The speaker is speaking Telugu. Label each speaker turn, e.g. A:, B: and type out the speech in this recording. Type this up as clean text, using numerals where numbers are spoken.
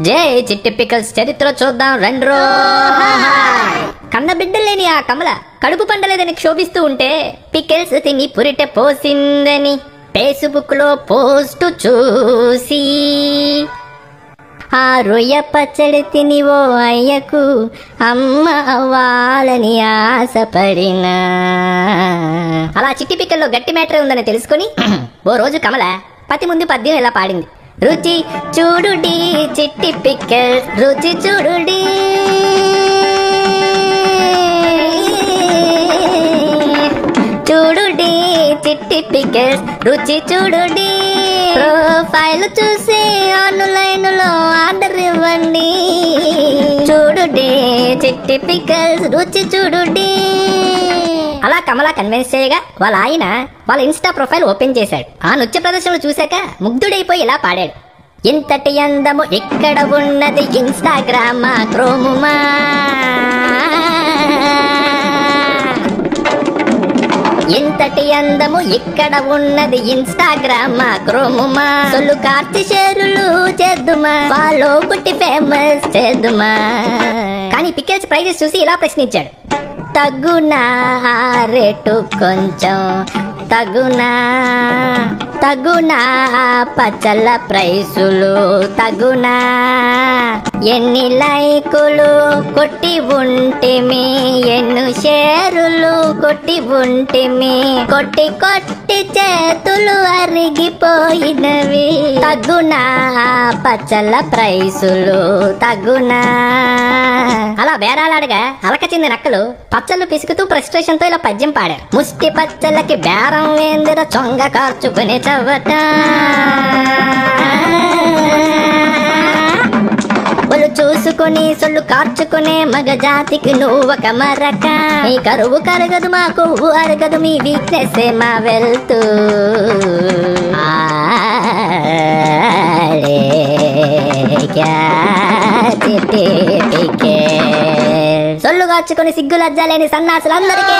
A: జై చిట్టి పికల్స్ చరిత్ర చూద్దాం రండ్రో. కన్న బిడ్డలేని ఆ కమల కడుపు పండలేదని క్షోభిస్తూ ఉంటే పికిల్స్ తిని పురిటె పోసిందని ఫేస్బుక్ లో పోస్టు చూసి ఆ రొయ్య పచ్చడి తిని ఓ అయ్యకు అమ్మ అవ్వాలని ఆశపడినా. అలా చిట్టి పిక్కల్లో గట్టి మ్యాటర్ ఉందని తెలుసుకుని ఓ రోజు కమల పతి ముందు పద్యం ఇలా పాడింది. రుచి చూడుడి చిట్టి పిక్కల్స్ రుచి చూడుడి, చూడుడి చిట్టి పికల్స్ రుచి చూడుడి, ప్రొఫైల్ చూసి ఆన్లైన్ లో ఆర్డర్ ఇవ్వండి, చూడుడి చిట్టి పికల్స్ రుచి చూడుడి. అలా కమల కన్విన్స్ చేయగా వాళ్ళ ఆయన వాళ్ళ ఇన్స్టా ప్రొఫైల్ ఓపెన్ చేశాడు. ఆ నృత్య ప్రదర్శనలు చూశాక ముగ్ధుడైపోయి ఇలా పాడాడు. ఇంతటి అందము ఇక్కడ ఉన్నది ఇన్స్టాగ్రామ్ క్రోముమా, ఇంతటి అందము ఇక్కడ ఉన్నది ఇన్స్టాగ్రామ్ క్రోముమా, సొల్లు కార్చి షేరులు చేద్దుమా, ఫాలో కొట్టి ఫేమస్ చేద్దుమా. కానీ పికిల్స్ ప్రైజెస్ చూసి ఇలా ప్రశ్నించాడు. తగ్గునా రేటు కొంచెం తగునా, తగునా పచ్చళ్ళ ప్రైసులు తగునా, ఎన్ని లైకులు కొట్టి ఉంటేమి, ఎన్ను షేరులు కొట్టి ఉంటేమి, కొట్టి కొట్టి చేతులు అరిగిపోయినవి, తగునా పచ్చళ్ళ ప్రైసులు తగునా. అలా బేరాలాడగా అలక చెందిన నక్కలు పచ్చళ్ళు పిసుకుతూ ఫ్రస్ట్రేషన్ తో ఇలా పద్యం పాడారు. ముష్టి పచ్చళ్ళకి బేరం వేందిర చొంగ కార్చుకునే చవట, ఒళ్ళు చూసుకుని సొల్లు కార్చుకునే మగ జాతికి నువ్వొక మరక, ఈ కరువు కరగదు మా కొవ్వు అరగదు మీ వీక్నెస్ మా వెల్త్, సొల్లు కార్చుకుని సిగ్గు లజ్జలేని సన్నాసులందరికీ